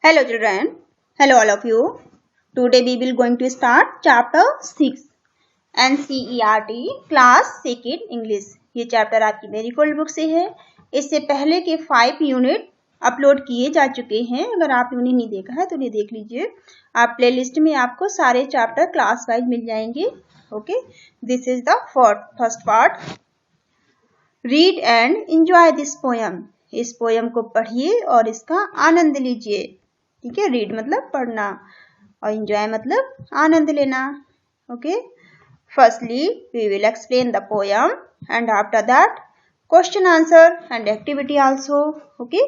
Hello children, hello all of you. Today we will going to start chapter 6 NCERT class 2nd English. ये chapter आपकी marigold book से है। इससे पहले के 5 यूनिट अपलोड किए जा चुके हैं। अगर आपने उन्हें नहीं देखा है तो उन्हें देख लीजिए। आप प्लेलिस्ट में आपको सारे चैप्टर क्लास वाइज मिल जाएंगे। Okay, this is the first part. Read and enjoy this poem. इस पोयम को पढ़िए और इसका आनंद लीजिए। ठीक है, रीड मतलब पढ़ना और एंजॉय मतलब आनंद लेना। Okay, firstly we will explain the poem and after that question answer and activity also. Okay,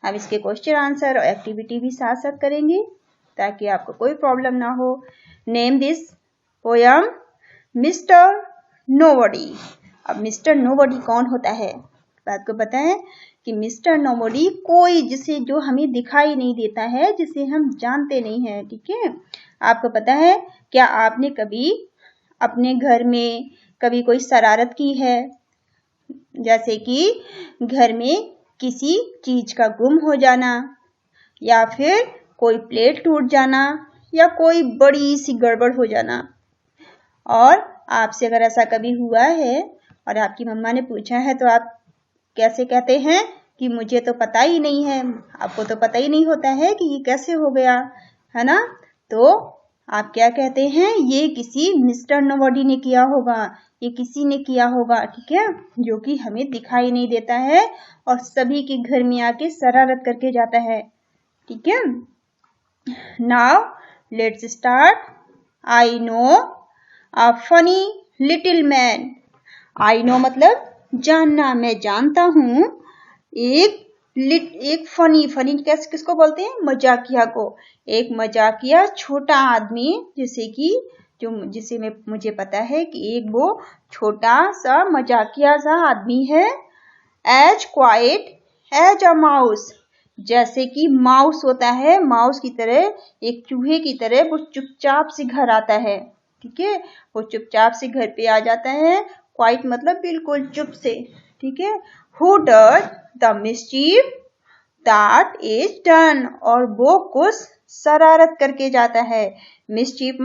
हम इसके क्वेश्चन आंसर और एक्टिविटी भी साथ साथ करेंगे ताकि आपको कोई प्रॉब्लम ना हो। Name this poem mister nobody. अब मिस्टर नोबडी कौन होता है? आपको पता है कि मिस्टर नोबडी कोई जिसे जो हमें दिखाई नहीं देता है, जिसे हम जानते नहीं हैं। ठीक है, आपको पता है क्या आपने कभी अपने घर में कभी कोई शरारत की है? जैसे कि घर में किसी चीज का गुम हो जाना, या फिर कोई प्लेट टूट जाना, या कोई बड़ी सी गड़बड़ हो जाना। और आपसे अगर ऐसा कभी हुआ है और आपकी मम्मा ने पूछा है तो आप कैसे कहते हैं कि मुझे तो पता ही नहीं है। आपको तो पता ही नहीं होता है कि ये कैसे हो गया, है ना? तो आप क्या कहते हैं? ये किसी मिस्टर नोबडी ने किया होगा, ये किसी ने किया होगा। ठीक है, जो कि हमें दिखाई नहीं देता है और सभी के घर में आके शरारत करके जाता है। ठीक है, now let's start. I know a funny little man. I know मतलब जानना, मैं जानता हूँ एक फनी कैसे किसको बोलते हैं? मजाकिया को। एक मजाकिया छोटा आदमी, जिसे मुझे पता है कि एक वो छोटा सा मजाकिया सा आदमी है। As quiet as a mouse. जैसे कि माउस होता है, माउस की तरह, एक चूहे की तरह वो चुपचाप से घर आता है। ठीक है, वो चुपचाप से घर पे आ जाता है। क्वाइट मतलब बिल्कुल चुप से। ठीक है, who does the mischief that is done. और वो कुछ शरारत करके जाता है। मिस्चीफ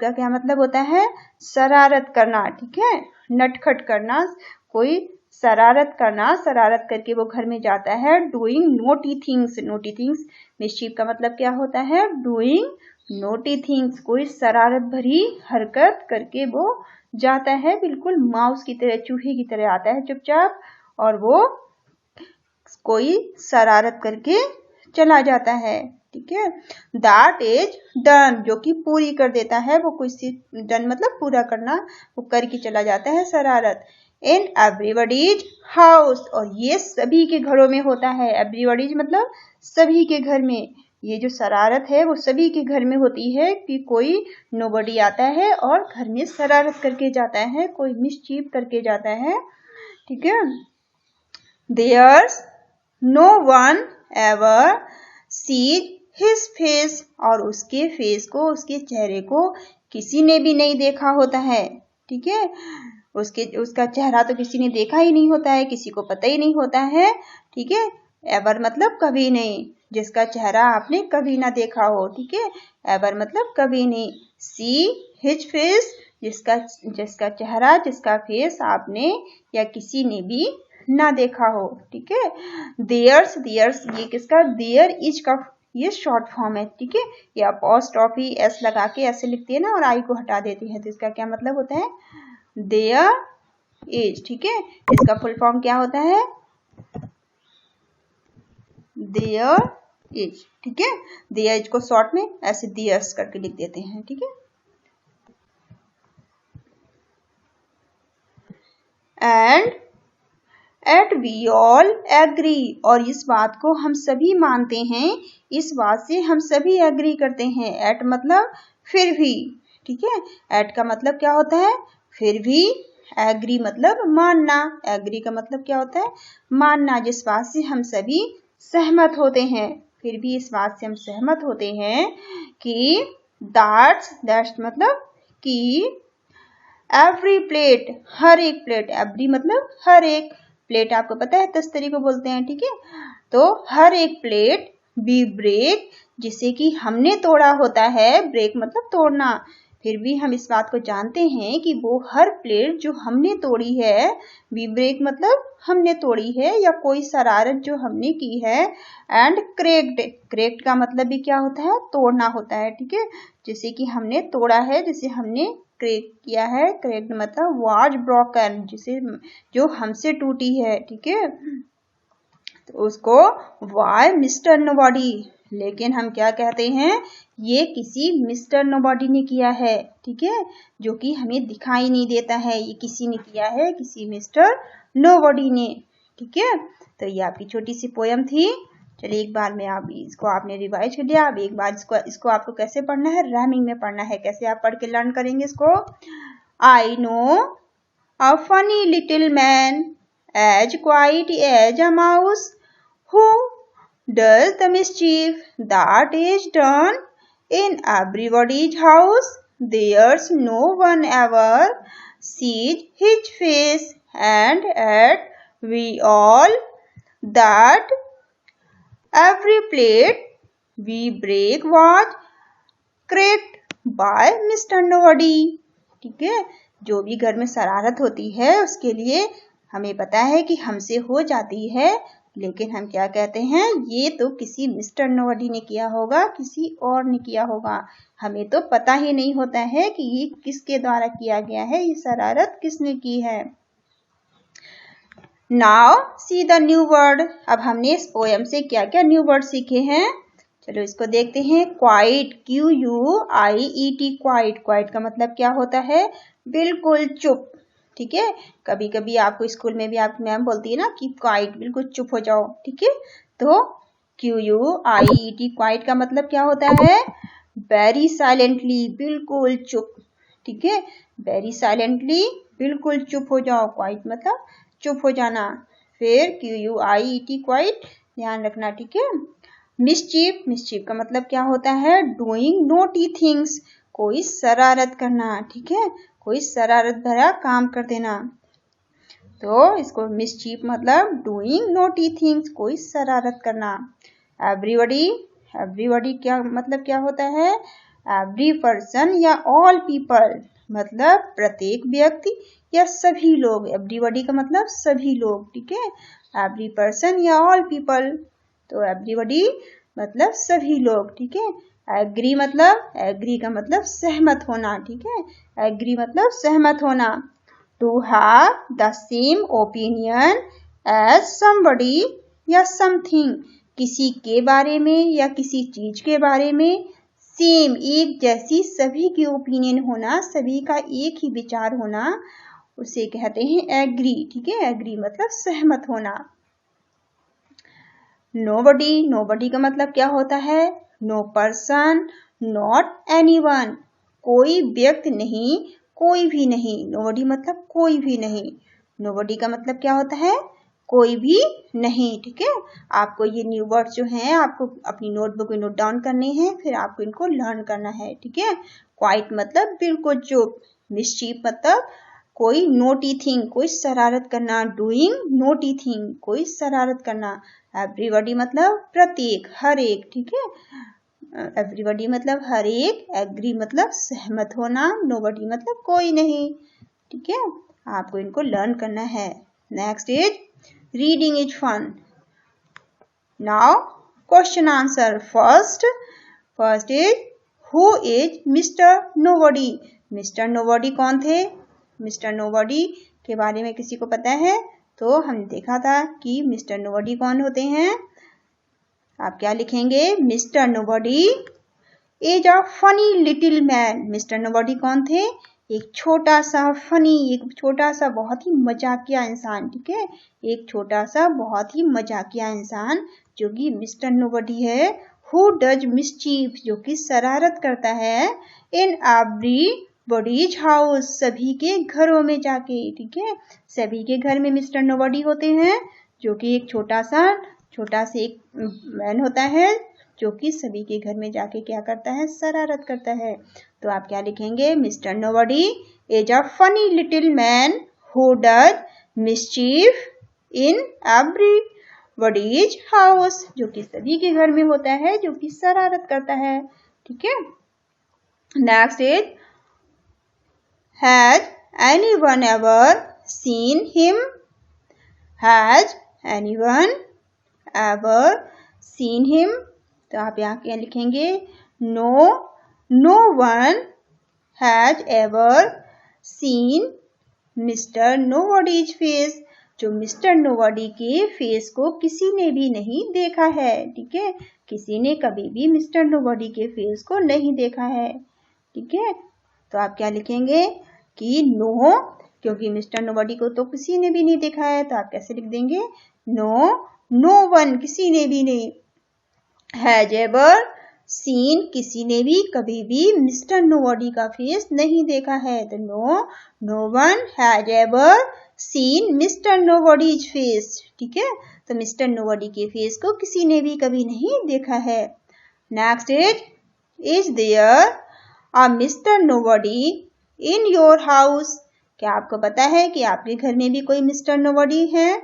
का क्या मतलब होता है? शरारत करना। ठीक है, नटखट करना, कोई शरारत करना, शरारत करके वो घर में जाता है। Doing naughty things. Naughty things, mischief का मतलब क्या होता है? डूइंग नोटी थिंग्स, कोई शरारत भरी हरकत करके वो जाता है। बिल्कुल माउस की तरह, चूहे की तरह आता है चुपचाप, और वो कोई शरारत करके चला जाता है। ठीक है, दैट इज डन, जो कि पूरी कर देता है। वो कोई डन मतलब पूरा करना, वो करके चला जाता है शरारत। इन एवरीबडीज हाउस, और ये सभी के घरों में होता है। एवरीबडीज मतलब सभी के घर में। ये जो शरारत है वो सभी के घर में होती है कि कोई नोबडी आता है और घर में शरारत करके जाता है, कोई मिसचीफ करके जाता है। ठीक है, there's no one ever sees his face, और उसके फेस को, उसके चेहरे को किसी ने भी नहीं देखा होता है। ठीक है, उसका चेहरा तो किसी ने देखा ही नहीं होता है, किसी को पता ही नहीं होता है। ठीक है, एवर मतलब कभी नहीं, जिसका चेहरा आपने कभी ना देखा हो। ठीक है, एवर मतलब कभी नहीं। सी हिज फेस, जिसका चेहरा, जिसका फेस आपने या किसी ने भी ना देखा हो। ठीक है, देयर्स, ये किसका? देयर इज का ये शॉर्ट फॉर्म है। ठीक है, ये अपॉस्ट्रोफी एस लगा के ऐसे लिखती है ना, और आई को हटा देती है, तो इसका क्या मतलब होता है? There is. ठीक है, इसका फुल फॉर्म क्या होता है? There is. ठीक है, देयर इज को शॉर्ट में ऐसे देयर्स करके लिख देते हैं। ठीक है, and at we all agree, और इस बात को हम सभी मानते हैं, इस बात से हम सभी एग्री करते हैं। एट मतलब फिर भी। ठीक है, एट का मतलब क्या होता है? फिर भी। एग्री मतलब मानना। एग्री का मतलब क्या होता है? मानना, जिस बात से हम सभी सहमत होते हैं। फिर भी इस बात से हम सहमत होते हैं कि दैट्स मतलब कि एवरी प्लेट, हर एक प्लेट, एवरी मतलब हर एक, प्लेट आपको पता है तस्तरी को बोलते हैं। ठीक है, तो हर एक प्लेट वी ब्रेक, जिसे कि हमने तोड़ा होता है। ब्रेक मतलब तोड़ना। फिर भी हम इस बात को जानते हैं कि वो हर प्लेट जो हमने तोड़ी है, वी ब्रेक मतलब हमने तोड़ी है या कोई शरारत जो हमने की है। एंड क्रेक्ड, क्रेक्ड का मतलब भी क्या होता है? तोड़ना होता है। ठीक है, जैसे कि हमने तोड़ा है, जैसे हमने क्रेक किया है। क्रेक्ड मतलब वाज ब्रोकन, जिसे जो हमसे टूटी है। ठीक है, तो उसको वाई मिस्टर नोबॉडी। लेकिन हम क्या कहते हैं? ये किसी मिस्टर नोबॉडी ने किया है। ठीक है, जो कि हमें दिखाई नहीं देता है। ये किसी ने किया है, किसी मिस्टर नोबॉडी ने। ठीक है, तो ये आपकी छोटी सी पोयम थी। चलिए एक बार में आप इसको आपने रिवाइज कर लिया। अब एक बार इसको आपको कैसे पढ़ना है? रैमिंग में पढ़ना है। कैसे आप पढ़ के लर्न करेंगे इसको? आई know a funny little man as quiet as a mouse, who does the mischief that is done in everybody's house. There's no one ever sees his face, and yet we all that every plate we break was cracked by Mr. Nobody. ठीक है, जो भी घर में शरारत होती है उसके लिए हमें पता है कि हमसे हो जाती है, लेकिन हम क्या कहते हैं? ये तो किसी मिस्टर नोबडी ने किया होगा, किसी और ने किया होगा। हमें तो पता ही नहीं होता है कि ये किसके द्वारा किया गया है, ये शरारत किसने की है। Now see the new word. अब हमने इस पोयम से क्या क्या न्यू वर्ड सीखे हैं, चलो इसको देखते हैं। Quite, QUIET, quite. क्वाइट का मतलब क्या होता है? बिल्कुल चुप। ठीक है, कभी कभी आपको स्कूल में भी आपकी मैम बोलती है ना कि क्वाइट, बिल्कुल चुप हो जाओ। ठीक है, तो QUIET, क्वाइट का मतलब क्या होता है? वेरी साइलेंटली, बिल्कुल चुप। ठीक है, वेरी साइलेंटली, बिल्कुल चुप हो जाओ। क्वाइट मतलब चुप हो जाना। फिर QUIET, क्वाइट, ध्यान रखना। ठीक है, मिस्चीफ, मिस्चीफ का मतलब क्या होता है? डूइंग नोटी थिंग्स, कोई शरारत करना। ठीक है, कोई शरारत भरा काम कर देना। तो इसको मिस्चीफ मतलब डूइंग नोटी थिंग्स, कोई शरारत करना। एवरीबॉडी, एवरीबॉडी क्या मतलब क्या होता है? एवरी पर्सन या ऑल पीपल, मतलब प्रत्येक व्यक्ति या सभी लोग। एवरीबॉडी का मतलब सभी लोग। ठीक है, एवरी पर्सन या ऑल पीपल, तो एवरीबॉडी मतलब सभी लोग। ठीक है, एग्री मतलब, एग्री का मतलब सहमत होना। ठीक है, एग्री मतलब सहमत होना। To have the same opinion as somebody या समथिंग, किसी के बारे में या किसी चीज के बारे में सेम, एक जैसी सभी की ओपिनियन होना, सभी का एक ही विचार होना, उसे कहते हैं एग्री। ठीक है, एग्री मतलब सहमत होना। नोबडी, नोबडी का मतलब क्या होता है? नो पर्सन, नॉट एनीवन, कोई व्यक्ति नहीं, कोई भी नहीं। नोबडी मतलब कोई भी नहीं। नोबडी का मतलब क्या होता है? कोई भी नहीं। ठीक है, आपको ये न्यू वर्ड जो हैं आपको अपनी नोटबुक में नोट डाउन करने हैं, फिर आपको इनको लर्न करना है। ठीक है, क्वाइट मतलब बिल्कुल चुप। मिस्चीफ मतलब कोई नोटी थिंग, कोई शरारत करना। डूइंग नोटी थिंग, कोई शरारत करना। एवरीबॉडी मतलब प्रत्येक, हर एक। ठीक है, एवरीबॉडी मतलब हर एक। एग्री मतलब सहमत होना। नोबडी मतलब कोई नहीं। ठीक है, आपको इनको लर्न करना है। Next is reading is fun. Now question answer. First is who is mister nobody. Mister nobody कौन थे? मिस्टर नोबडी के बारे में किसी को पता है? तो हमने देखा था कि मिस्टर नोबडी कौन होते हैं। आप क्या लिखेंगे? Mister nobody is a funny little man. Mister nobody कौन थे? एक छोटा सा फनी, एक छोटा सा बहुत ही मजाकिया इंसान। ठीक है, एक छोटा सा बहुत ही मजाकिया इंसान जो कि मिस्टर नोबडी है। हु डज मिस्चीफ, जो कि शरारत करता है। इन एवरीबॉडीज हाउस, सभी के घरों में जाके। ठीक है, सभी के घर में मिस्टर नोबडी होते हैं, जो कि एक छोटा सा एक मैन होता है जो कि सभी के घर में जाके क्या करता है? शरारत करता है। तो आप क्या लिखेंगे? Mister nobody is a funny little man who does mischief in nobody's house, जो कि सभी के घर में होता है, जो कि शरारत करता है। ठीक है। Next is has anyone ever seen him, has anyone ever seen him, तो आप यहाँ क्या लिखेंगे, no one has ever seen mister nobody's face, जो मिस्टर नोबडी के फेस को किसी ने भी नहीं देखा है। ठीक है, किसी ने कभी भी मिस्टर नोबडी के फेस को नहीं देखा है। ठीक है, तो आप क्या लिखेंगे कि नो, क्योंकि मिस्टर नोबडी को तो किसी ने भी नहीं देखा है, तो आप कैसे लिख देंगे, नो वन, किसी ने भी नहीं, हैज एवर सीन, किसी ने भी कभी भी मिस्टर नोबडी का फेस नहीं देखा है, तो no one has ever seen mister nobody's face. ठीक है, तो मिस्टर नोबडी के फेस को किसी ने भी कभी नहीं देखा है। Next is there a mister nobody in your house, क्या आपको पता है कि आपके घर में भी कोई मिस्टर नोबडी है?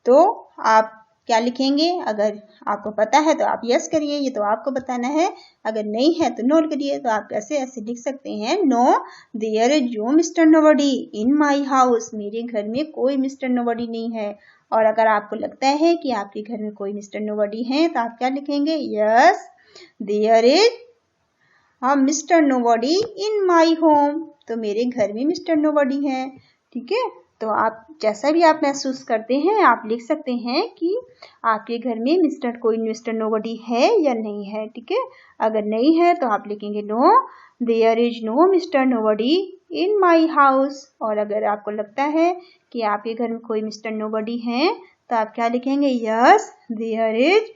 तो आप क्या लिखेंगे, अगर आपको पता है तो आप यस करिए, ये तो आपको बताना है, अगर नहीं है तो नो करिए। तो आप कैसे ऐसे लिख सकते हैं, no there is no mister nobody in my house, मेरे घर में कोई मिस्टर नोबडी नहीं है। और अगर आपको लगता है कि आपके घर में कोई मिस्टर नोबडी है, तो आप क्या लिखेंगे, yes there is a mister nobody in my home, तो मेरे घर में मिस्टर नोबडी है। ठीक है, तो आप जैसा भी आप महसूस करते हैं आप लिख सकते हैं कि आपके घर में कोई मिस्टर नोबडी है या नहीं है। ठीक है, अगर नहीं है तो आप लिखेंगे no there is no mister nobody in my house, और अगर आपको लगता है कि आपके घर में कोई मिस्टर नोबडी है तो आप क्या लिखेंगे, yes there is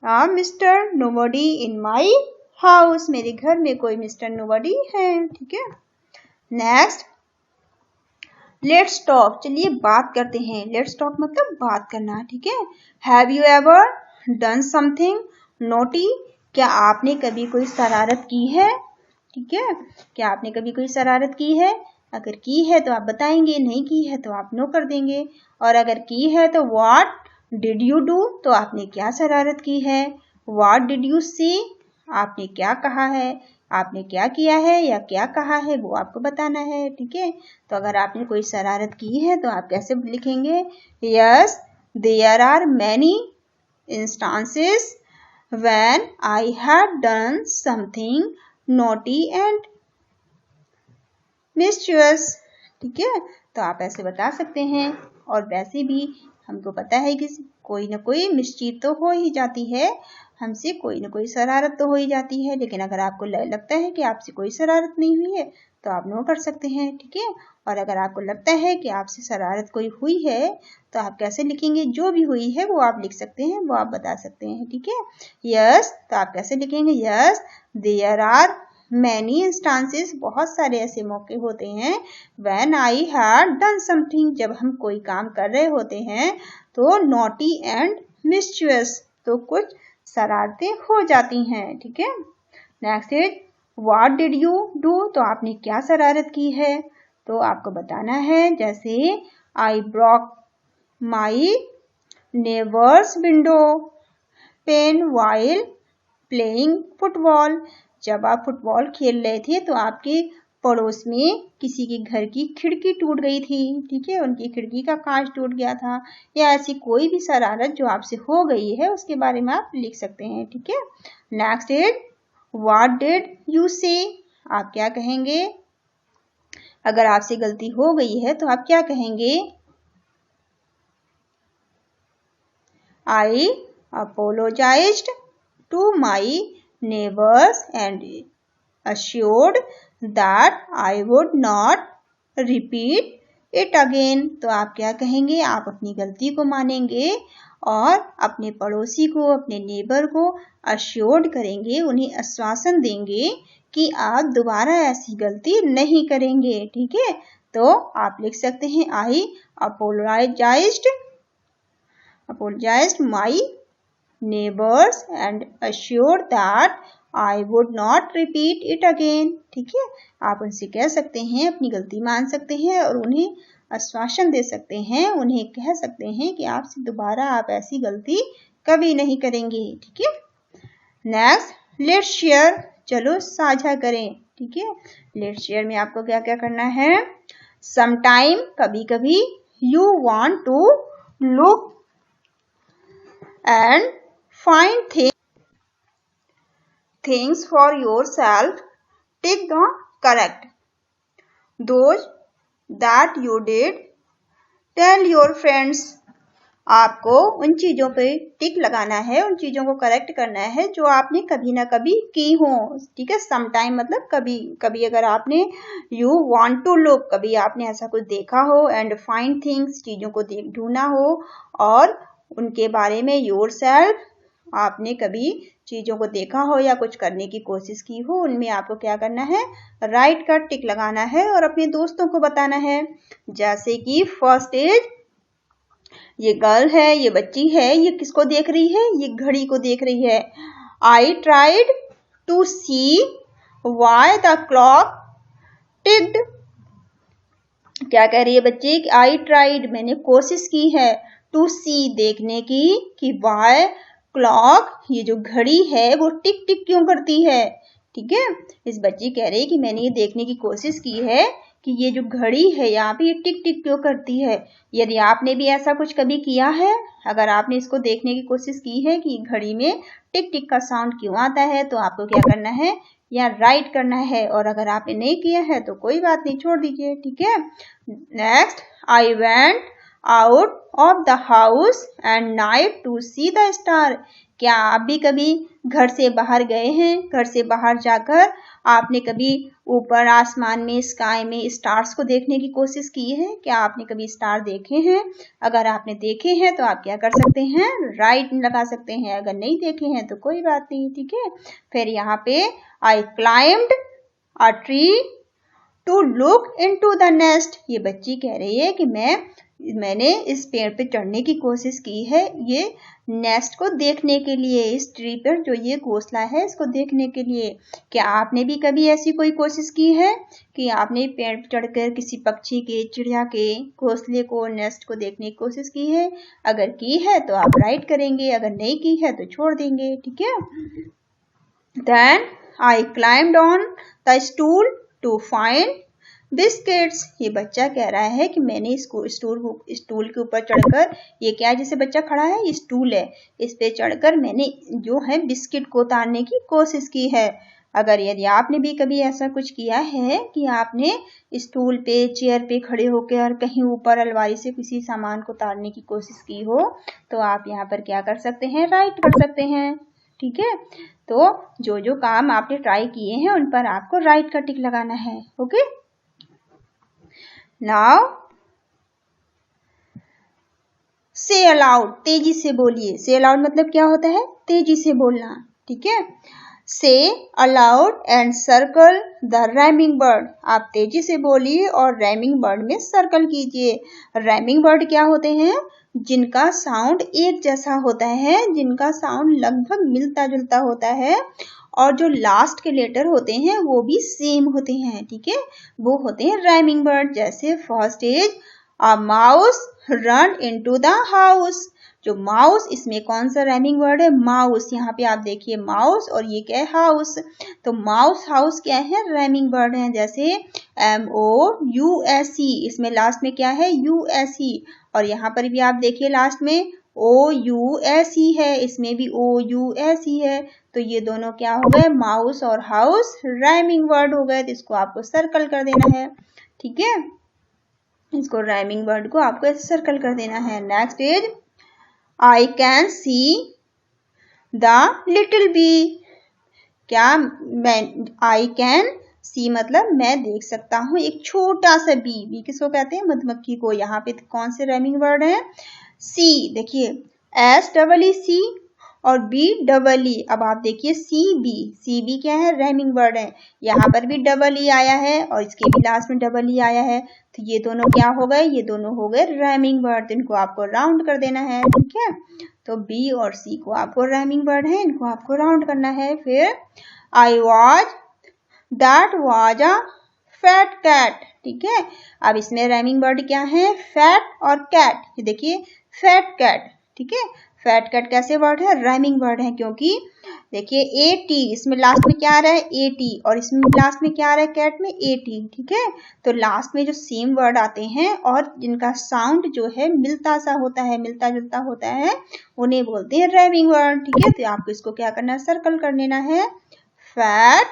a mister nobody in my house, मेरे घर में कोई मिस्टर नोबडी है। ठीक है, नेक्स्ट लेट्स टॉक, चलिए बात करते हैं। लेट्स टॉक मतलब बात करना। ठीक है, have you ever done something naughty, क्या आपने कभी कोई शरारत की है? ठीक है, क्या आपने कभी कोई शरारत की है? अगर की है तो आप बताएंगे, नहीं की है तो आप नो कर देंगे। और अगर की है तो व्हाट डिड यू डू, तो आपने क्या शरारत की है। व्हाट डिड यू से, आपने क्या कहा है, आपने क्या किया है या क्या कहा है वो आपको बताना है। ठीक है, तो अगर आपने कोई शरारत की है तो आप कैसे लिखेंगे, yes there are many instances when I have done something naughty and mischievous. ठीक है, तो आप ऐसे बता सकते हैं। और वैसे भी हमको पता है कि कोई ना कोई मिस्चीफ तो हो ही जाती है, हमसे कोई ना कोई शरारत तो हो ही जाती है। लेकिन अगर आपको लगता है कि आपसे कोई शरारत नहीं हुई है तो आप नो कर सकते हैं। ठीक है, और अगर आपको लगता है कि आपसे शरारत कोई हुई है तो आप कैसे लिखेंगे, जो भी हुई है वो आप लिख सकते हैं, वो आप बता सकते हैं। ठीक है, यस, तो आप कैसे लिखेंगे, yes there are many instances, बहुत सारे ऐसे मौके होते हैं, when I had done something, जब हम कोई काम कर रहे होते हैं तो नॉटी एंड मिस्चियस, तो कुछ शरारतें हो जाती हैं। ठीक है, next is what did you do, तो आपने क्या शरारत की है, तो आपको बताना है। जैसे I broke my neighbours window pane while playing football, जब आप फुटबॉल खेल रहे थे तो आपके पड़ोस में किसी के घर की खिड़की टूट गई थी। ठीक है, उनकी खिड़की का कांच टूट गया था, या ऐसी कोई भी शरारत जो आपसे हो गई है उसके बारे में आप लिख सकते हैं। ठीक है, next is what did you से, आप क्या कहेंगे, अगर आपसे गलती हो गई है तो आप क्या कहेंगे, I apologized to my neighbors and assured that I would not repeat it again, तो आप क्या कहेंगे, आप अपनी गलती को मानेंगे और अपने पड़ोसी को, अपने नेबर को अश्योर्ड करेंगे, उन्हें आश्वासन देंगे कि आप दोबारा ऐसी गलती नहीं करेंगे। ठीक है, तो आप लिख सकते हैं I apologized my neighbors and assure that I would not repeat it again। ठीक है, आप उनसे कह सकते हैं, अपनी गलती मान सकते हैं और उन्हें आश्वासन दे सकते हैं, उन्हें कह सकते हैं कि आपसे दोबारा आप ऐसी गलती कभी नहीं करेंगे। ठीक है। नेक्स्ट, लेट्स शेयर, चलो साझा करें। ठीक है। लेट्स शेयर में आपको क्या क्या करना है? समटाइम, कभी कभी, you want to look and find things for yourself, tick the correct. Those that you did, tell your friends. आपको उन चीजों पे टिक लगाना है, उन चीजों को करेक्ट करना है जो आपने कभी ना कभी की हो। ठीक है। समटाइम मतलब कभी कभी, अगर आपने यू वांट टू लुक, कभी आपने ऐसा कुछ देखा हो, एंड फाइंड थिंग्स, चीजों को ढूंढना हो, और उनके बारे में योर सेल्फ, आपने कभी चीजों को देखा हो या कुछ करने की कोशिश की हो, उनमें आपको क्या करना है? राइट का टिक लगाना है और अपने दोस्तों को बताना है। जैसे कि फर्स्ट इज, ये गर्ल है, ये बच्ची है, ये किसको देख रही है? ये घड़ी को देख रही है। I tried to see why the clock ticked. क्या कह रही है बच्ची? आई ट्राइड, मैंने कोशिश की है, टू सी, देखने की, कि व्हाई क्लॉक, ये जो घड़ी है वो टिक टिक क्यों करती है। ठीक है। इस बच्ची कह रही है कि मैंने ये देखने की कोशिश की है कि ये जो घड़ी है यहाँ पे ये टिक टिक क्यों करती है। यदि आपने भी ऐसा कुछ कभी किया है, अगर आपने इसको देखने की कोशिश की है कि घड़ी में टिक टिक का साउंड क्यों आता है, तो आपको क्या करना है? या राइट करना है। और अगर आपने नहीं किया है तो कोई बात नहीं, छोड़ दीजिए। ठीक है। Next, I went out of the house and night to see the star. क्या आप भी कभी घर से बाहर गए हैं? घर से बाहर जाकर आपने कभी ऊपर आसमान में, स्काई में स्टार्स को देखने की कोशिश की है? क्या आपने कभी स्टार देखे हैं? अगर आपने देखे हैं तो आप क्या कर सकते हैं? राइट लगा सकते हैं। अगर नहीं देखे हैं तो कोई बात नहीं। ठीक है। फिर यहाँ पे I climbed a tree to look into the nest. ये बच्ची कह रही है कि मैंने इस पेड़ पे चढ़ने की कोशिश की है, ये नेस्ट को देखने के लिए, इस ट्री पर जो ये घोंसला है इसको देखने के लिए। क्या आपने भी कभी ऐसी कोई कोशिश की है कि आपने पेड़ पर चढ़कर किसी पक्षी के, चिड़िया के घोंसले को, नेस्ट को देखने की कोशिश की है? अगर की है तो आप राइट करेंगे, अगर नहीं की है तो छोड़ देंगे। ठीक है। Then I climbed on the stool to find biscuits. ये बच्चा कह रहा है कि मैंने स्टूल के ऊपर चढ़कर, ये क्या है जैसे बच्चा खड़ा है, ये स्टूल है, इस पे चढ़कर मैंने जो है बिस्किट को उतारने की कोशिश की है। अगर यदि आपने भी कभी ऐसा कुछ किया है कि आपने स्टूल पे, चेयर पे खड़े होकर कहीं ऊपर अलमारी से किसी सामान को उतारने की कोशिश की हो, तो आप यहाँ पर क्या कर सकते हैं? राइट कर सकते हैं। ठीक है। तो जो जो काम आपने ट्राई किए हैं उन पर आपको राइट का टिक लगाना है। ओके। नाउ से अलाउड, तेजी से बोलिए। से अलाउड मतलब क्या होता है? तेजी से बोलना। ठीक है। से allowed and circle the rhyming word. आप तेजी से बोलिए और राइमिंग वर्ड में सर्कल कीजिए। राइमिंग वर्ड क्या होते हैं? जिनका साउंड एक जैसा होता है, जिनका साउंड लगभग मिलता जुलता होता है, और जो लास्ट के लेटर होते हैं वो भी सेम होते हैं। ठीक है। वो होते हैं राइमिंग वर्ड। जैसे first is a mouse run into the house. जो माउस, इसमें कौन सा राइमिंग वर्ड है? माउस। यहाँ पे आप देखिए माउस, और ये क्या है? हाउस। तो माउस, हाउस क्या है? राइमिंग वर्ड है। जैसे MOUSE, इसमें लास्ट में क्या है? USE। और यहाँ पर भी आप देखिए लास्ट में OUSE है, इसमें भी OUSE है। तो ये दोनों क्या हो गए? माउस और हाउस राइमिंग वर्ड हो गए। तो इसको आपको सर्कल कर देना है। ठीक है। इसको राइमिंग वर्ड को आपको ऐसे सर्कल कर देना है। Next is I can see the little bee. क्या मैं, आई कैन सी मतलब मैं देख सकता हूँ एक छोटा सा बी। बी किसको कहते हैं? मधुमक्खी को। यहाँ पे कौन से राइमिंग वर्ड है? सी। देखिए SEE और BEE। अब आप देखिए CB क्या है? राइमिंग वर्ड है। यहाँ पर भी EE आया है और इसके भी लास्ट में EE आया है। तो ये दोनों क्या हो गए? ये दोनों हो गए राइमिंग वर्ड। तो इनको आपको राउंड कर देना है। ठीक है। तो B और C को आपको राइमिंग वर्ड है, इनको आपको राउंड करना है। फिर I was, that was a fat cat, ठीक है। अब इसमें राइमिंग वर्ड क्या है, फैट और कैट। ये देखिए फैट कैट, ठीक है। फैट कैट कैसे वर्ड है, राइमिंग वर्ड है, क्योंकि देखिए ए टी, इसमें लास्ट में क्या आ रहा है, ए टी, और इसमें लास्ट में क्या आ रहा है, कैट में ए टी, ठीक है। तो लास्ट में जो सेम वर्ड आते हैं और जिनका साउंड जो है मिलता सा होता है, मिलता जुलता होता है, उन्हें बोलते हैं राइमिंग वर्ड, ठीक है। तो आपको इसको क्या करना है, सर्कल कर लेना है, फैट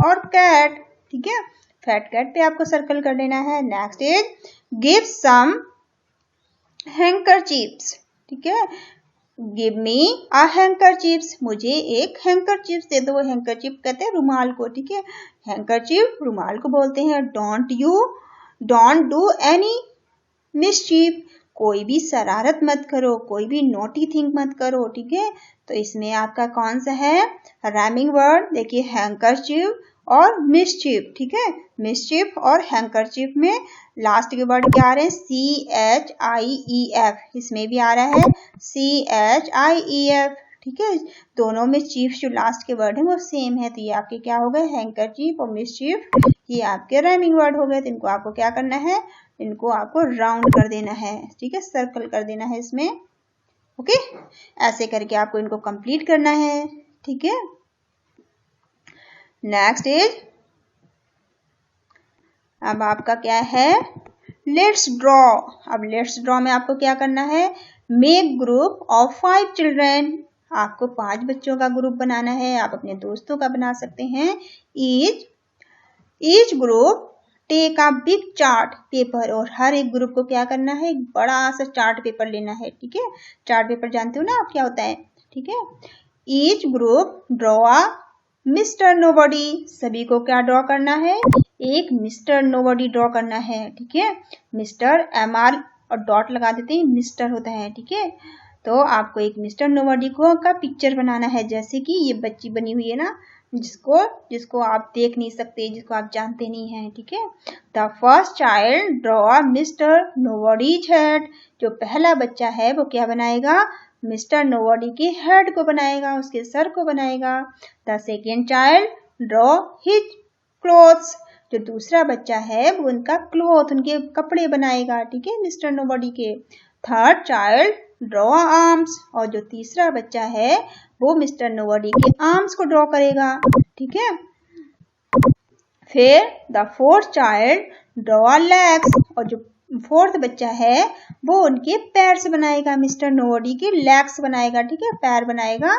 और कैट, ठीक है। फैट कैट पे आपको सर्कल कर लेना है। नेक्स्ट इज गिव सम हैंकरचीफ्स, ठीक है। गिव मी अ हैंकरचीफ्स, मुझे एक हैंकरचीफ्स दे दो। हैंकरचीफ कहते हैं रुमाल को, ठीक है। हैंकरचीफ रुमाल को बोलते हैं। डोंट डू एनी मिसचीफ, कोई भी शरारत मत करो, कोई भी नॉटी थिंग मत करो, ठीक है। तो इसमें आपका कौन सा है राइमिंग वर्ड, देखिए हैंकरचीफ और मिसचीफ, ठीक है। मिसचीफ और हैंकरचीफ में लास्ट के वर्ड क्या आ रहे हैं, CHIEF, इसमें भी आ रहा है CHIEF, ठीक है। दोनों में चीफ जो लास्ट के वर्ड है वो सेम है। तो ये आपके क्या हो गए, हैंकरचीफ और मिसचीफ, ये आपके राइमिंग वर्ड हो गए। तो इनको आपको क्या करना है, इनको आपको राउंड कर देना है, ठीक है, सर्कल कर देना है इसमें, ओके। ऐसे करके आपको इनको कंप्लीट करना है, ठीक है। नेक्स्ट इज, अब आपका क्या है, लेट्स ड्रॉ। अब लेट्स ड्रॉ में आपको क्या करना है, मेक ग्रुप ऑफ 5 चिल्ड्रेन, आपको 5 बच्चों का ग्रुप बनाना है। आप अपने दोस्तों का बना सकते हैं। Each group take a big chart paper, और हर एक ग्रुप को क्या करना है, एक बड़ा सा चार्ट पेपर लेना है, ठीक है। चार्ट पेपर जानते हो ना आप क्या होता है, ठीक है। Each group draw a mister nobody, सभी को क्या ड्रॉ करना है, एक मिस्टर नोबडी ड्रॉ करना है, ठीक है। मिस्टर MR और डॉट लगा देते हैं, मिस्टर होता है, ठीक है। तो आपको एक मिस्टर नोबडी को का पिक्चर बनाना है, जैसे कि ये बच्ची बनी हुई है ना, जिसको आप देख नहीं सकते, जिसको आप जानते नहीं हैं, ठीक है। The first child draw mister nobody's head, जो पहला बच्चा है वो क्या बनाएगा, मिस्टर नोबडी के हेड को बनाएगा, उसके सर को बनाएगा। The second child draw his clothes, जो दूसरा बच्चा है वो उनका क्लोथ, उनके कपड़े बनाएगा, ठीक है, मिस्टर नोबडी के। थर्ड चाइल्ड ड्रॉ आर्म्स, और जो तीसरा बच्चा है वो मिस्टर नोबडी के आर्म्स को ड्रॉ करेगा, ठीक है। फिर the fourth child draw legs, और जो फोर्थ बच्चा है वो उनके पैर बनाएगा, मिस्टर नोबडी के लेग्स बनाएगा, ठीक है, पैर बनाएगा।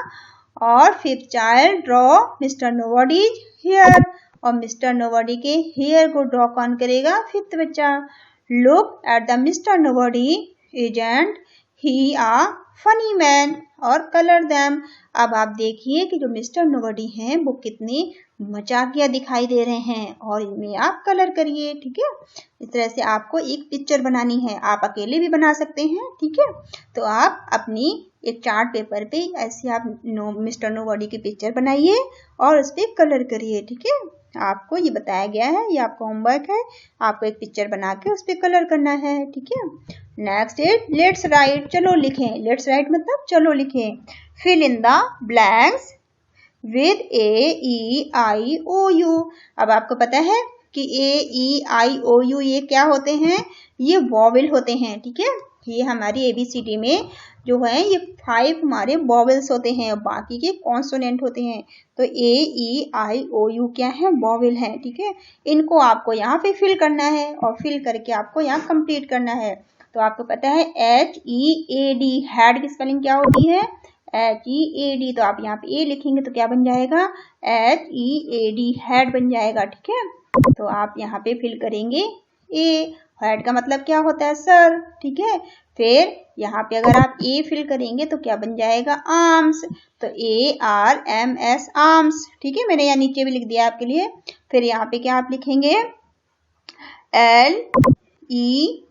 और fifth child draw mister nobody's hair, और मिस्टर नोबडी के हेयर को ड्रॉ कौन करेगा, फिफ्थ बच्चा। Look at the mister nobody एजेंट ही आ फनी मैन, और कलर देम। अब आप देखिए कि जो मिस्टर नोबडी हैं वो कितने मजाकिया दिखाई दे रहे हैं, और इनमें आप कलर करिए, ठीक है। इस तरह से आपको एक पिक्चर बनानी है, आप अकेले भी बना सकते हैं, ठीक है। तो आप अपनी एक चार्ट पेपर पे ऐसे आप मिस्टर नोबडी की पिक्चर बनाइए और उस पर कलर करिए, ठीक है। आपको ये बताया गया है, ये आपका होमवर्क है, आपको एक पिक्चर बना के उस पर कलर करना है, ठीक है। नेक्स्ट इज लेट्स राइट, चलो लिखें। लेट्स राइट मतलब चलो लिखें। Fill in the blanks with AEIOU। अब आपको पता है कि AEIOU ये क्या होते हैं, ये वॉवेल होते हैं, ठीक है। ये हमारी ABCD में जो है ये 5 हमारे वॉवेल्स होते हैं और बाकी के कॉन्सोनेंट होते हैं। तो AEIOU क्या है, वॉवेल है, ठीक है। इनको आपको यहाँ पे फिल करना है और फिल करके आपको यहाँ कंप्लीट करना है। तो आपको पता है HEAD, हेड की स्पेलिंग क्या होती है, HEAD। तो आप यहाँ पे A लिखेंगे तो क्या बन जाएगा, HEAD, हेड बन जाएगा, ठीक है। तो आप यहाँ पे फिल करेंगे A, हेड का मतलब क्या होता है, सर, ठीक है। फिर यहाँ पे अगर आप A फिल करेंगे तो क्या बन जाएगा, आर्म्स। तो ARMS, आर्म्स, ठीक है। मैंने यहाँ नीचे भी लिख दिया आपके लिए। फिर यहाँ पे क्या आप लिखेंगे, LEGS,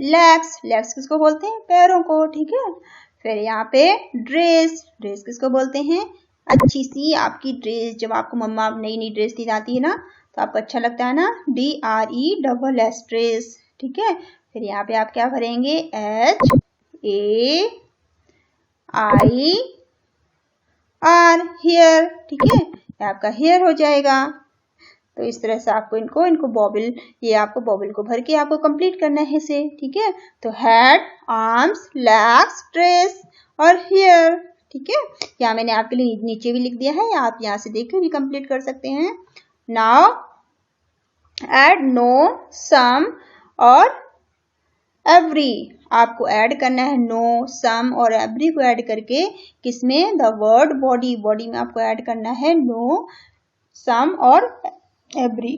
लेग्स। लेग्स किसको बोलते हैं, पैरों को, ठीक है। फिर यहाँ पे ड्रेस, ड्रेस किसको बोलते हैं, अच्छी सी आपकी ड्रेस, जब आपको मम्मा नई नई ड्रेस दी जाती है ना तो आपको अच्छा लगता है ना, DRESS, ड्रेस, ठीक है। फिर यहाँ पे आप क्या भरेंगे, HAIR, हेयर, ठीक है, आपका हेयर हो जाएगा। तो इस तरह से आपको इनको बॉबल, ये आपको बॉबल को भर के आपको कंप्लीट करना है इसे, ठीक है। तो हेड, आर्म्स, लेग्स, ड्रेस और हेयर, ठीक है। यहाँ मैंने आपके लिए नीचे भी लिख दिया है, आप यहाँ से देख के भी कंप्लीट कर सकते हैं। नाउ ऐड नो, सम और एवरी, आपको ऐड करना है नो, सम और एवरी को ऐड करके किसमें, द वर्ड बॉडी, बॉडी में आपको ऐड करना है नो, सम और every.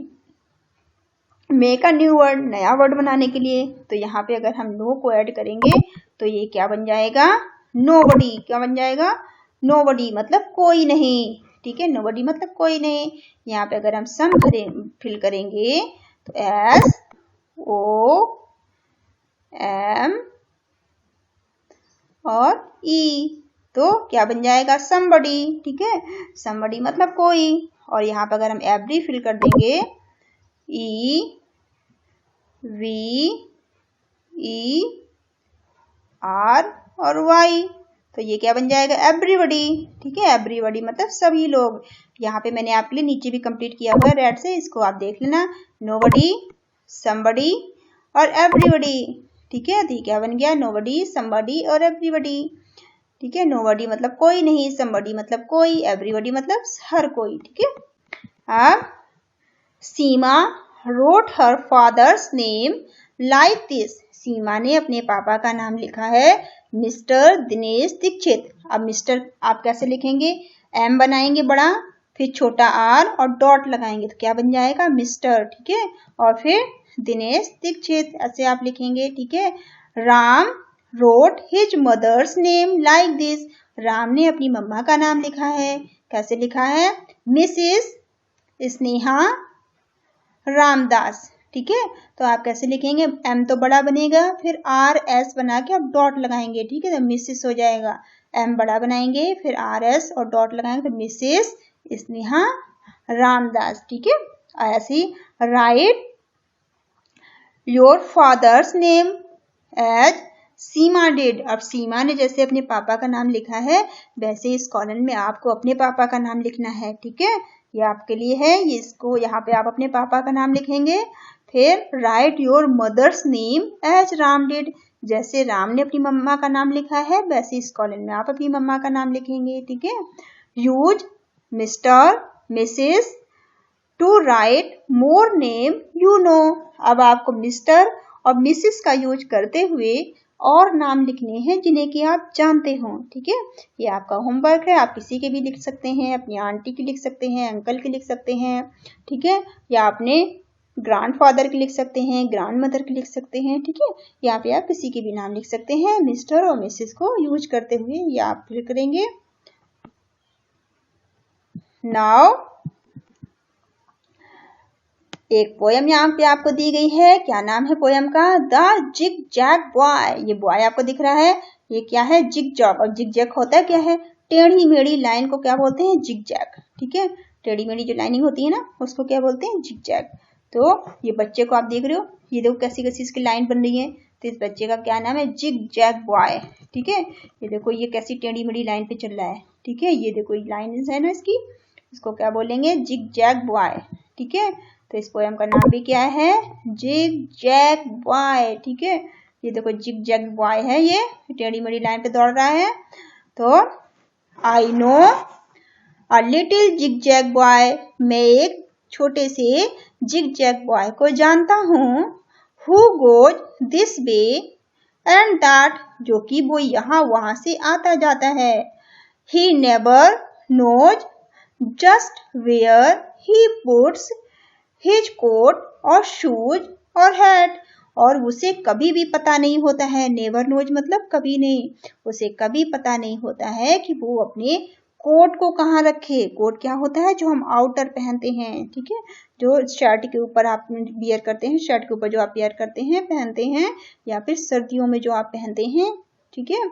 Make a new word, नया वर्ड बनाने के लिए, तो यहाँ पे अगर हम नो को ऐड करेंगे तो ये क्या बन जाएगा, नोबडी। क्या बन जाएगा, नोबडी मतलब कोई नहीं, ठीक है। नोबडी मतलब कोई नहीं। यहाँ पे अगर हम सम फिल करेंगे तो एस ओ एम और ई, तो क्या बन जाएगा, समबडी, ठीक है। समबडी मतलब कोई। और यहाँ पे अगर हम एवरी फिल कर देंगे, ई वी ई आर और वाई, तो ये क्या बन जाएगा, एवरीबडी, ठीक है। एवरीबडी मतलब सभी लोग। यहाँ पे मैंने आपके लिए नीचे भी कंप्लीट किया हुआ है रेड से, इसको आप देख लेना। नोबडी, समबडी और एवरीबडी, ठीक है। तो क्या बन गया, नोबडी, समबडी और एवरीबडी, ठीक है। नोबडी मतलब कोई नहीं, समबडी मतलब कोई, एवरीबडी मतलब हर कोई, ठीक है। अब सीमा wrote her father's name like this, सीमा ने अपने पापा का नाम लिखा है मिस्टर दिनेश दीक्षित। अब मिस्टर आप कैसे लिखेंगे, एम बनाएंगे बड़ा, फिर छोटा आर और डॉट लगाएंगे तो क्या बन जाएगा, मिस्टर, ठीक है। और फिर दिनेश दीक्षित ऐसे आप लिखेंगे, ठीक है। Ram wrote his mother's name like this, Ram ने अपनी मम्मा का नाम लिखा है, कैसे लिखा है, मिसेस स्नेहा रामदास, ठीक है। तो आप कैसे लिखेंगे, एम तो बड़ा बनेगा, फिर आर एस बना के आप डॉट लगाएंगे, ठीक है। तो मिसेस हो जाएगा, एम बड़ा बनाएंगे, फिर आर एस और डॉट लगाएंगे तो मिसेस स्नेहा रामदास, ठीक है। ऐसे write your father's name as Seema did, अब सीमा ने जैसे अपने पापा का नाम लिखा है वैसे इस कॉलम में आपको अपने पापा का नाम लिखना है, ठीक है। ये आपके लिए है, ये इसको यहाँ पे आप अपने पापा का नाम लिखेंगे। फिर write your mother's name as Ram did, जैसे राम ने अपनी मम्मा का नाम लिखा है वैसे इस कॉलम में आप अपनी मम्मा का नाम लिखेंगे, ठीक है। Use mister, Mrs to write more name you know, अब आपको मिस्टर और मिसेस का यूज करते हुए और नाम लिखने हैं जिन्हें कि आप जानते हो, ठीक है। ये आपका होमवर्क है, आप किसी के भी लिख सकते हैं, अपनी आंटी की लिख सकते हैं, अंकल की लिख सकते हैं, ठीक है। या अपने ग्रैंडफादर की लिख सकते हैं, ग्रैंड मदर की लिख सकते हैं, ठीक है। यहाँ पे आप किसी के भी नाम लिख सकते हैं मिस्टर और मिसेस को यूज करते हुए, ये आप फिर करेंगे। नाउ एक पोयम यहाँ पे आपको दी गई है, क्या नाम है पोयम का, द जिग जैग बॉय। ये बॉय आपको दिख रहा है, ये क्या है, जिग जैग। और जिग जैग होता है क्या है, टेढ़ी मेढ़ी लाइन को क्या बोलते हैं, जिग जैग, ठीक है। टेढ़ी मेढ़ी जो लाइनिंग होती है ना उसको क्या बोलते हैं, जिग जैग। तो ये बच्चे को आप देख रहे हो, ये देखो कैसी कैसी इसकी लाइन बन रही है, तो इस बच्चे का क्या नाम है, जिग जैग बॉय, ठीक है। ये देखो ये कैसी टेढ़ी मेढ़ी लाइन पे चल रहा है, ठीक है। ये देखो लाइन है ना इसकी, इसको क्या बोलेंगे, जिग जैग बॉय, ठीक है। तो इस पोयम का नाम भी क्या है, जिग जैग बॉय, ठीक है। ये देखो जिग जैग बॉय है, ये टेढ़ी मेढ़ी लाइन पे दौड़ रहा है। तो I know a little zigzag boy, मैं एक छोटे से जिग जैग बॉय को जानता हूँ, who goes this way and that, जो कि वो यहाँ वहां से आता जाता है। He never knows just where he puts his coat और शूज और हैट, और उसे कभी भी पता नहीं होता है, नेवर नोज मतलब कभी नहीं, उसे कभी पता नहीं होता है कि वो अपने कोट को कहाँ रखे। कोट क्या होता है, जो हम आउटर पहनते हैं, ठीक है, जो शर्ट के ऊपर आप वियर करते हैं, शर्ट के ऊपर जो आप वियर करते हैं पहनते हैं, या फिर सर्दियों में जो आप पहनते हैं, ठीक है,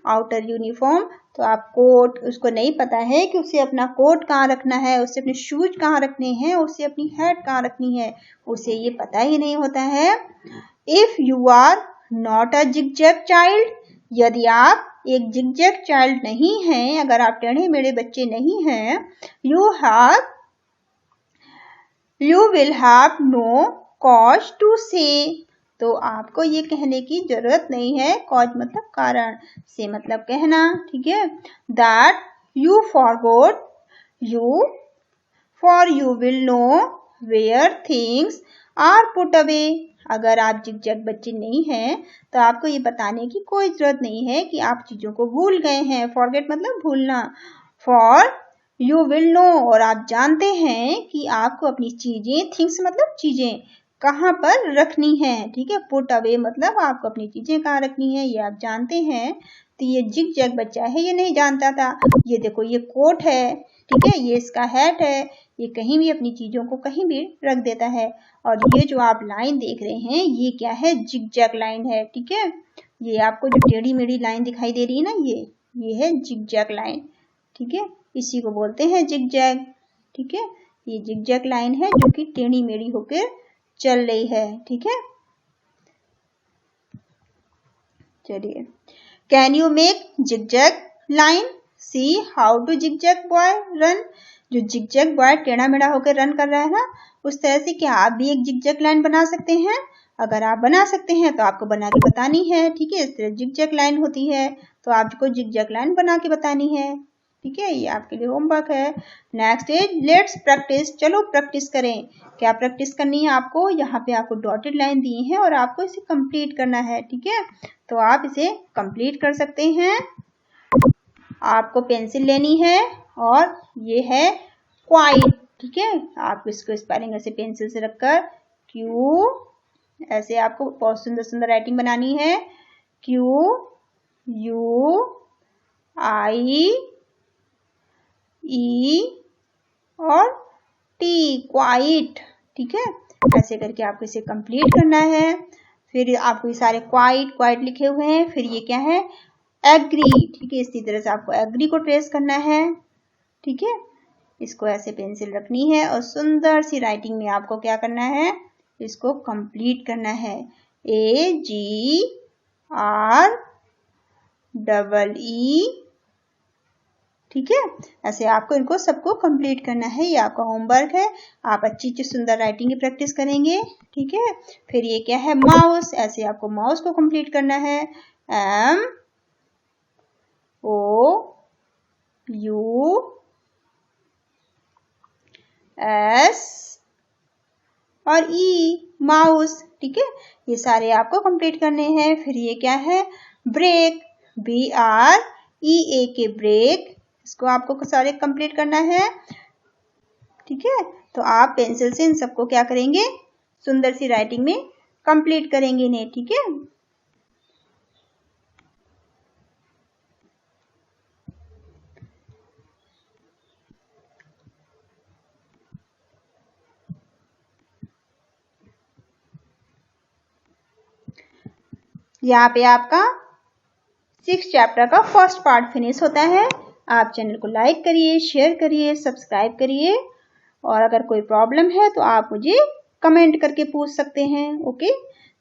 आउटर यूनिफॉर्म। तो आप कोट, उसको नहीं पता है कि उसे अपना कोट कहाँ रखना है, उसे अपने शूज कहाँ रखने हैं, उसे अपनी हैट कहाँ रखनी है, उसे ये पता ही नहीं होता है। If you are not a zigzag child, यदि आप एक जिगजैग चाइल्ड नहीं हैं, अगर आप टेढ़े मेढ़े बच्चे नहीं हैं, you have you will have no cause to say. तो आपको ये कहने की जरूरत नहीं है। कॉज मतलब कारण, से मतलब कहना, ठीक है। That you forgot, you for you will know where things are put away. अगर आप जिग-जैग बच्चे नहीं हैं तो आपको ये बताने की कोई जरूरत नहीं है कि आप चीजों को भूल गए हैं। फॉरगेट मतलब भूलना। फॉर यू विल नो, और आप जानते हैं कि आपको अपनी चीजें, थिंग्स मतलब चीजें, कहाँ पर रखनी है, ठीक है। पुट अवे मतलब आपको अपनी चीजें कहाँ रखनी है, ये आप जानते हैं। तो ये जिग-जैग बच्चा है, ये नहीं जानता था। ये देखो, ये कोट है, ठीक है, ये इसका हैट है, ये कहीं भी अपनी चीजों को कहीं भी रख देता है। और ये जो आप लाइन देख रहे हैं, ये क्या है, जिग-जैग लाइन है, ठीक है। ये आपको जो टेढ़ी मेढ़ी लाइन दिखाई दे रही है ना, ये है जिग-जैग लाइन, ठीक है। इसी को बोलते हैं जिग-जैग, ठीक है। ये जिग-जैग लाइन है जो कि टेढ़ी मेढ़ी होकर चल रही है, ठीक है। चलिए, can you make zigzag line, see how to zigzag boy run. जो जिग-जैग बॉय टेढ़ा मेढ़ा होकर रन कर रहा है ना, उस तरह से क्या आप भी एक जिग-जैग लाइन बना सकते हैं। अगर आप बना सकते हैं तो आपको बना के बतानी है, ठीक है। इस तरह जिग-जैग लाइन होती है, तो आपको जिग-जैग लाइन बना के बतानी है, ठीक है। ये आपके लिए होमवर्क है। Next is let's practice. चलो प्रैक्टिस करें। क्या प्रैक्टिस करनी है आपको, यहाँ पे आपको डॉटेड लाइन दी है और आपको इसे कंप्लीट करना है, ठीक है। तो आप इसे कंप्लीट कर सकते हैं। आपको पेंसिल लेनी है और ये है क्वाइट, ठीक है। आप इसको स्पेलिंग ऐसे पेंसिल से रखकर क्यू, ऐसे आपको बहुत सुंदर सुंदर राइटिंग बनानी है। क्यू यू आई ई और टी, क्वाइट, ठीक है। ऐसे करके आपको इसे कंप्लीट करना है। फिर आपको ये सारे क्वाइट क्वाइट लिखे हुए हैं। फिर ये क्या है, एग्री, ठीक है। इसी तरह से आपको एग्री को ट्रेस करना है, ठीक है। इसको ऐसे पेंसिल रखनी है और सुंदर सी राइटिंग में आपको क्या करना है, इसको कंप्लीट करना है। ए जी आर डबल ई, ठीक है। ऐसे आपको इनको सबको कंप्लीट करना है। ये आपका होमवर्क है। आप अच्छी अच्छी सुंदर राइटिंग की प्रैक्टिस करेंगे, ठीक है। फिर ये क्या है, माउस। ऐसे आपको माउस को कंप्लीट करना है। एम ओ यू एस और ई, माउस, ठीक है। ये सारे आपको कंप्लीट करने हैं। फिर ये क्या है, ब्रेक, बी आर ई ए के, ब्रेक। इसको आपको सारे कंप्लीट करना है, ठीक है। तो आप पेंसिल से इन सबको क्या करेंगे, सुंदर सी राइटिंग में कंप्लीट करेंगे इन्हें, ठीक है। यहाँ पे आपका 6 चैप्टर का फर्स्ट पार्ट फिनिश होता है। आप चैनल को लाइक करिए, शेयर करिए, सब्सक्राइब करिए। और अगर कोई प्रॉब्लम है तो आप मुझे कमेंट करके पूछ सकते हैं। Okay,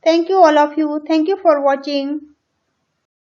thank you all of you, thank you for watching.